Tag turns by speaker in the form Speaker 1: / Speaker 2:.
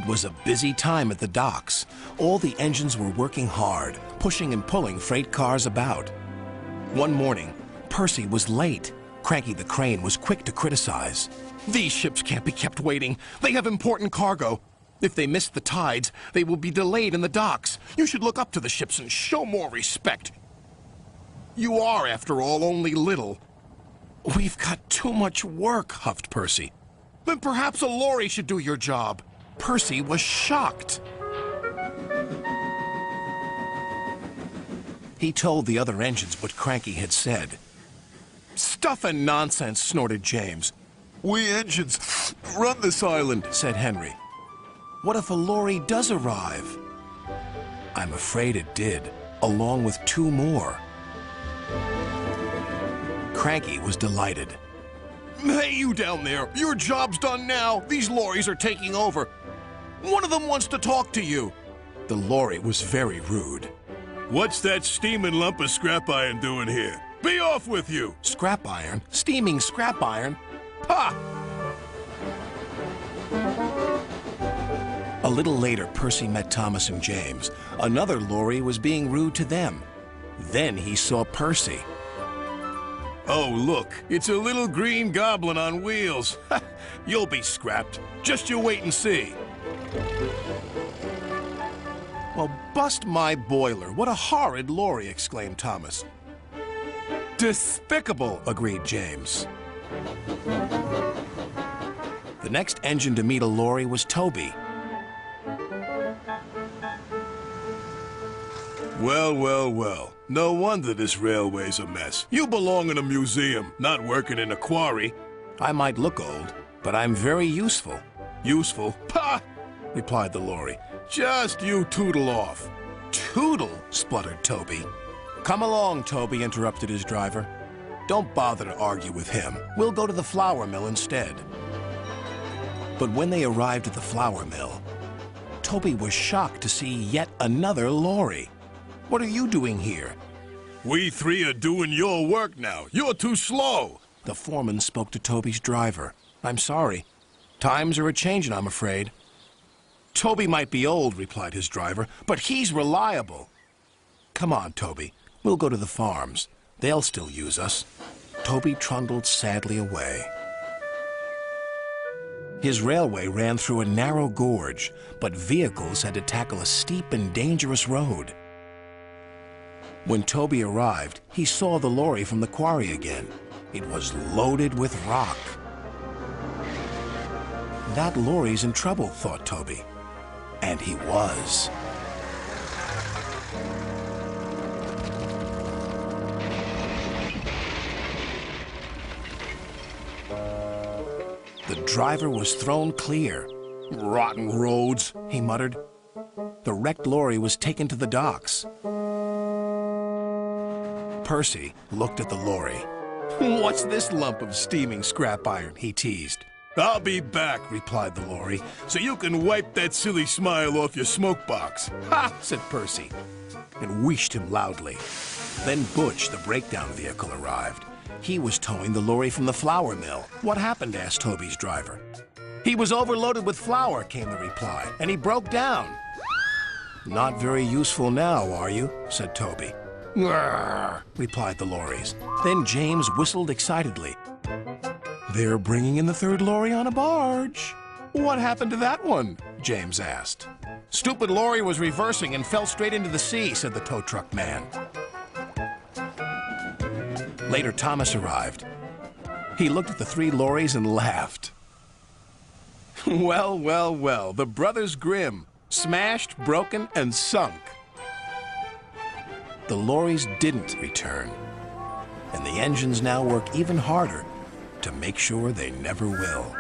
Speaker 1: It was a busy time at the docks. All the engines were working hard, pushing and pulling freight cars about. One morning, Percy was late. Cranky the Crane was quick to criticize. "These ships can't be kept waiting. They have important cargo. If they miss the tides, they will be delayed in the docks. You should look up to the ships and show more respect. You are, after all, only little." "We've got too much work," huffed Percy. "Then perhaps a lorry should do your job." Percy was shocked. He told the other engines what Cranky had said. "Stuff and nonsense," snorted James. "We engines run this island," said Henry. "What if a lorry does arrive?" I'm afraid it did, along with 2 more. Cranky was delighted. "Hey, you down there, your job's done now. These lorries are taking over. One of them wants to talk to you." The lorry was very rude.
Speaker 2: "What's that steaming lump of scrap iron doing here? Be off with you!"
Speaker 1: Scrap iron? Steaming scrap iron? Ha! A little later, Percy met Thomas and James. Another lorry was being rude to them. Then he saw Percy.
Speaker 2: "Oh, look, it's a little green goblin on wheels. You'll be scrapped. Just you wait and see."
Speaker 1: "Well, bust my boiler. What a horrid lorry," exclaimed Thomas. "Despicable," agreed James. The next engine to meet a lorry was Toby.
Speaker 2: Well, well, well. No wonder this railway's a mess. You belong in a museum, not working in a quarry.
Speaker 1: "I might look old, but I'm very useful."
Speaker 2: "Useful? Pah!" replied the lorry. "Just you tootle off."
Speaker 1: "Tootle?" spluttered Toby. "Come along, Toby," interrupted his driver. "Don't bother to argue with him. We'll go to the flour mill instead." But when they arrived at the flour mill, Toby was shocked to see yet another lorry. "What are you doing here?"
Speaker 2: "We 3 are doing your work now. You're too slow."
Speaker 1: The foreman spoke to Toby's driver. "I'm sorry. Times are a-changin', I'm afraid." "Toby might be old," replied his driver, "but he's reliable." "Come on, Toby. We'll go to the farms. They'll still use us." Toby trundled sadly away. His railway ran through a narrow gorge, but vehicles had to tackle a steep and dangerous road. When Toby arrived, he saw the lorry from the quarry again. It was loaded with rock. "That lorry's in trouble," thought Toby. And he was. The driver was thrown clear. "Rotten roads," he muttered. The wrecked lorry was taken to the docks. Percy looked at the lorry. "What's this lump of steaming scrap iron?" he teased.
Speaker 2: "I'll be back," replied the lorry, "so you can wipe that silly smile off your smoke box."
Speaker 1: "Ha!" said Percy, and wheeshed him loudly. Then Butch, the breakdown vehicle, arrived. He was towing the lorry from the flour mill. "What happened?" asked Toby's driver. "He was overloaded with flour," came the reply, "and he broke down." "Not very useful now, are you?" said Toby. "Grrr," replied the lorries. Then James whistled excitedly. "They're bringing in the 3rd lorry on a barge." "What happened to that one?" James asked. "Stupid lorry was reversing and fell straight into the sea," said the tow truck man. Later, Thomas arrived. He looked at the 3 lorries and laughed. "Well, well, well, the Brothers Grimm, smashed, broken, and sunk." The lorries didn't return, and the engines now work even harder to make sure they never will.